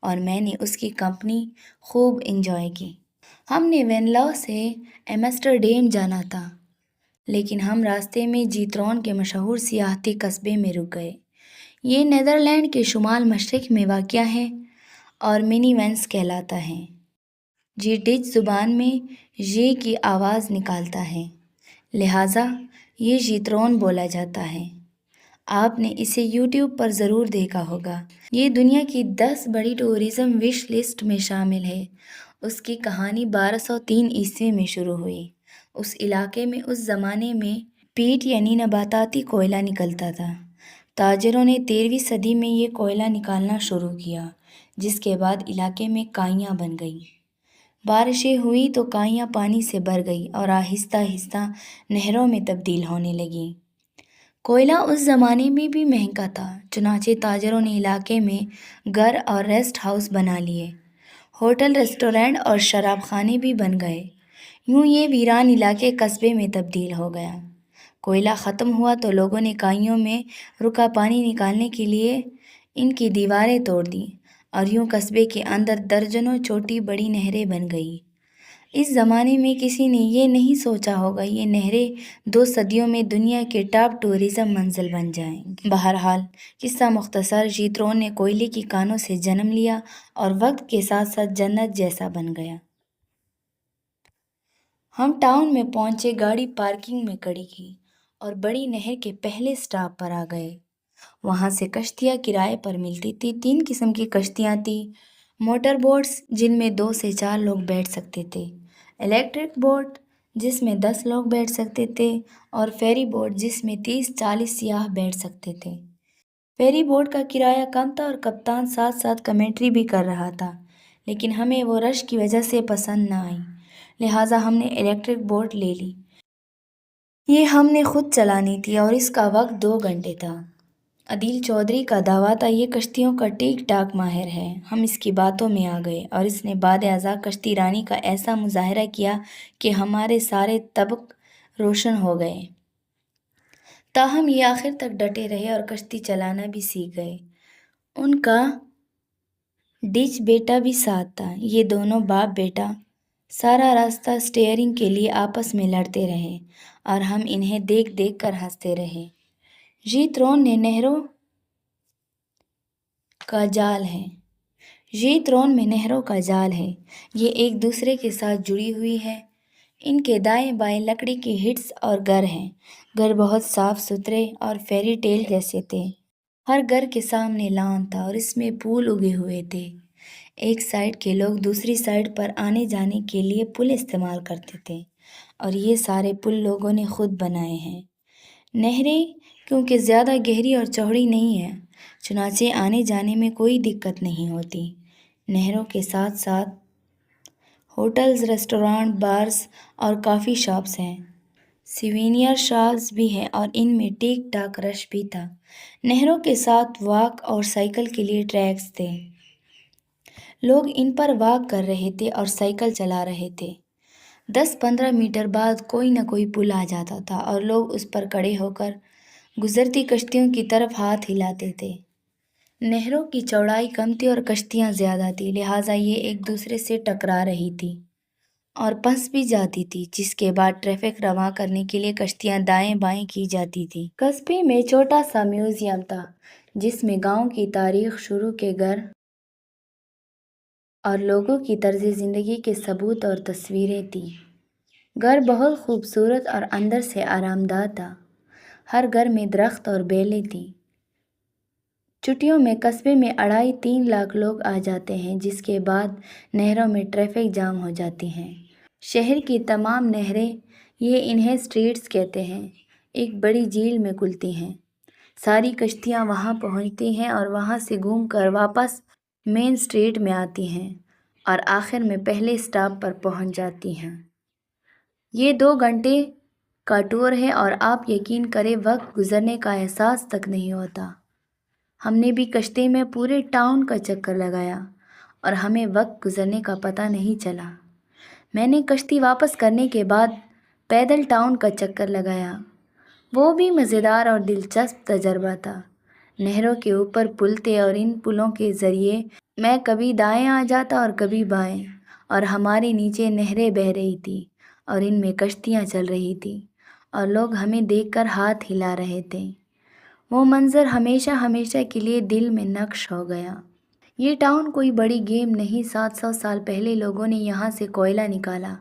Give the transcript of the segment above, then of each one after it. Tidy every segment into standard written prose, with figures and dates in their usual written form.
اور میں نے اس کی کمپنی خوب انجوائے کی۔ ہم نے وینلاو سے ایمسٹرڈیم جانا تھا، لیکن ہم راستے میں جیترون کے مشہور سیاحتی قصبے میں رک گئے۔ یہ نیدرلینڈ کے شمال مشرق میں واقع ہے اور منی وینس کہلاتا ہے۔ یہ ڈچ زبان میں یہ کی آواز نکالتا ہے، لہٰذا یہ جیترون بولا جاتا ہے۔ آپ نے اسے یوٹیوب پر ضرور دیکھا ہوگا۔ یہ دنیا کی 10 بڑی ٹورزم وش لسٹ میں شامل ہے۔ اس کی کہانی 1203 عیسوی میں شروع ہوئی۔ اس علاقے میں اس زمانے میں پیٹ یعنی نباتاتی کوئلہ نکلتا تھا۔ تاجروں نے 13ویں صدی میں یہ کوئلہ نکالنا شروع کیا، جس کے بعد علاقے میں کائیاں بن گئیں۔ بارشیں ہوئی تو کائیاں پانی سے بھر گئی اور آہستہ آہستہ نہروں میں تبدیل ہونے لگیں۔ کوئلہ اس زمانے میں بھی مہنگا تھا، چنانچہ تاجروں نے علاقے میں گھر اور ریسٹ ہاؤس بنا لیے۔ ہوٹل، ریسٹورینٹ اور شراب خانے بھی بن گئے۔ یوں یہ ویران علاقے قصبے میں تبدیل ہو گیا۔ کوئلہ ختم ہوا تو لوگوں نے کائیوں میں رکا پانی نکالنے کے لیے ان کی دیواریں توڑ دیں اور یوں قصبے کے اندر درجنوں چھوٹی بڑی نہریں بن گئیں۔ اس زمانے میں کسی نے یہ نہیں سوچا ہوگا یہ نہریں 2 صدیوں میں دنیا کے ٹاپ ٹورزم منزل بن جائیں گی۔ بہرحال قصہ مختصر، جیترون نے کوئلے کی کانوں سے جنم لیا اور وقت کے ساتھ ساتھ جنت جیسا بن گیا۔ ہم ٹاؤن میں پہنچے، گاڑی پارکنگ میں کھڑی کی اور بڑی نہر کے پہلے سٹاپ پر آ گئے۔ وہاں سے کشتیاں کرائے پر ملتی تھی۔ 3 قسم کی کشتیاں تھیں: موٹر بوٹس جن میں 2 سے 4 لوگ بیٹھ سکتے تھے، الیکٹرک بوٹ جس میں 10 لوگ بیٹھ سکتے تھے، اور فیری بوٹ جس میں 30-40 سیاح بیٹھ سکتے تھے۔ فیری بوٹ کا کرایہ کم تھا اور کپتان ساتھ ساتھ کمنٹری بھی کر رہا تھا، لیکن ہمیں وہ رش کی وجہ سے پسند نہ آئی، لہٰذا ہم نے الیکٹرک بوٹ لے لی۔ یہ ہم نے خود چلانی تھی اور اس کا وقت 2 گھنٹے تھا۔ عدیل چودھری کا دعویٰ تھا یہ کشتیوں کا ٹھیک ٹھاک ماہر ہے۔ ہم اس کی باتوں میں آ گئے اور اس نے بعد ازاں کشتی رانی کا ایسا مظاہرہ کیا کہ ہمارے سارے طبق روشن ہو گئے۔ تاہم یہ آخر تک ڈٹے رہے اور کشتی چلانا بھی سیکھ گئے۔ ان کا ڈچ بیٹا بھی ساتھ تھا۔ یہ دونوں باپ بیٹا سارا راستہ اسٹیئرنگ کے لیے آپس میں لڑتے رہے اور ہم انہیں دیکھ دیکھ کر ہنستے رہے۔ جیترون میں نہروں کا جال ہے۔ یہ ایک دوسرے کے ساتھ جڑی ہوئی ہیں۔ ان کے دائیں بائیں لکڑی کے ہٹس اور گھر ہیں۔ گھر بہت صاف ستھرے اور فیری ٹیل جیسے تھے۔ ہر گھر کے سامنے لان تھا اور اس میں پھول اگے ہوئے تھے۔ ایک سائڈ کے لوگ دوسری سائڈ پر آنے جانے کے لیے پل استعمال کرتے تھے اور یہ سارے پل لوگوں نے خود بنائے ہیں۔ نہریں کیونکہ زیادہ گہری اور چوڑی نہیں ہیں، چنانچہ آنے جانے میں کوئی دقت نہیں ہوتی۔ نہروں کے ساتھ ساتھ ہوٹلز، ریسٹورانٹ، بارز اور کافی شاپس ہیں۔ سیوینئر شاپس بھی ہیں اور ان میں ٹھیک ٹھاک رش بھی تھا۔ نہروں کے ساتھ واک اور سائیکل کے لیے ٹریکس تھے۔ لوگ ان پر واک کر رہے تھے اور سائیکل چلا رہے تھے۔ 10-15 میٹر بعد کوئی نہ کوئی پل آ جاتا تھا اور لوگ اس پر کھڑے ہو کر گزرتی کشتیوں کی طرف ہاتھ ہلاتے تھے۔ نہروں کی چوڑائی کم تھی اور کشتیاں زیادہ تھیں، لہٰذا یہ ایک دوسرے سے ٹکرا رہی تھی اور پھنس بھی جاتی تھی، جس کے بعد ٹریفک رواں کرنے کے لیے کشتیاں دائیں بائیں کی جاتی تھیں۔ قصبے میں چھوٹا سا میوزیم تھا جس میں گاؤں کی تاریخ، شروع کے گھر اور لوگوں کی طرز زندگی کے ثبوت اور تصویریں تھیں۔ گھر بہت خوبصورت اور اندر سے آرام دہ تھا۔ ہر گھر میں درخت اور بیلیں تھیں۔ چھٹیوں میں قصبے میں 2.5-3 لاکھ لوگ آ جاتے ہیں، جس کے بعد نہروں میں ٹریفک جام ہو جاتی ہے۔ شہر کی تمام نہریں، یہ انہیں اسٹریٹس کہتے ہیں، ایک بڑی جھیل میں کھلتی ہیں۔ ساری کشتیاں وہاں پہنچتی ہیں اور وہاں سے گھوم کر واپس مین اسٹریٹ میں آتی ہیں اور آخر میں پہلے سٹاپ پر پہنچ جاتی ہیں۔ یہ 2 گھنٹے کا ٹور ہے اور آپ یقین کریں وقت گزرنے کا احساس تک نہیں ہوتا۔ ہم نے بھی کشتی میں پورے ٹاؤن کا چکر لگایا اور ہمیں وقت گزرنے کا پتہ نہیں چلا۔ میں نے کشتی واپس کرنے کے بعد پیدل ٹاؤن کا چکر لگایا۔ وہ بھی مزیدار اور دلچسپ تجربہ تھا۔ نہروں کے اوپر پل تھے اور ان پلوں کے ذریعے میں کبھی دائیں آ جاتا اور کبھی بائیں، اور ہمارے نیچے نہریں بہہ رہی تھی اور ان میں کشتیاں چل رہی تھی اور لوگ ہمیں دیکھ کر ہاتھ ہلا رہے تھے۔ وہ منظر ہمیشہ ہمیشہ کے لیے دل میں نقش ہو گیا۔ یہ ٹاؤن کوئی بڑی گیم نہیں، 700 سال پہلے لوگوں نے یہاں سے کوئلہ نکالا،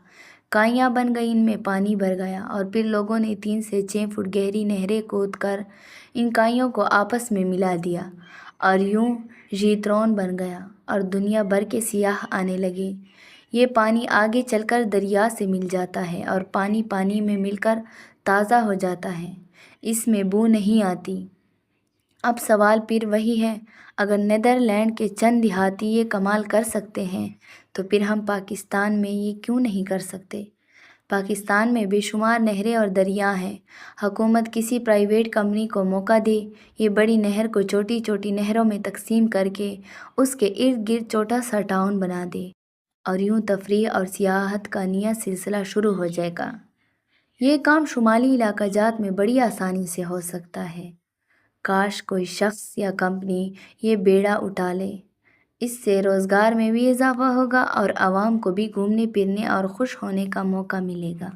کائیاں بن گئی، ان میں پانی بھر گیا، اور پھر لوگوں نے 3 سے 6 فٹ گہری نہریں کھود کر ان کائیوں کو آپس میں ملا دیا، اور یوں جیترون بن گیا، اور دنیا بھر کے سیاح آنے لگے۔ یہ پانی آگے چل کر دریا سے مل جاتا ہے، اور پانی پانی میں مل کر تازہ ہو جاتا ہے، اس میں بو نہیں آتی۔ اب سوال پھر وہی ہے، اگر نیدرلینڈ کے چند دیہاتی یہ کمال کر سکتے ہیں تو پھر ہم پاکستان میں یہ کیوں نہیں کر سکتے؟ پاکستان میں بے شمار نہریں اور دریا ہیں۔ حکومت کسی پرائیویٹ کمپنی کو موقع دے، یہ بڑی نہر کو چھوٹی چھوٹی نہروں میں تقسیم کر کے اس کے ارد گرد چھوٹا سا ٹاؤن بنا دے، اور یوں تفریح اور سیاحت کا نیا سلسلہ شروع ہو جائے گا۔ یہ کام شمالی علاقہ جات میں بڑی آسانی سے ہو سکتا ہے۔ کاش کوئی شخص یا کمپنی یہ بیڑا اٹھا لے، اس سے روزگار میں بھی اضافہ ہوگا اور عوام کو بھی گھومنے پھرنے اور خوش ہونے کا موقع ملے گا۔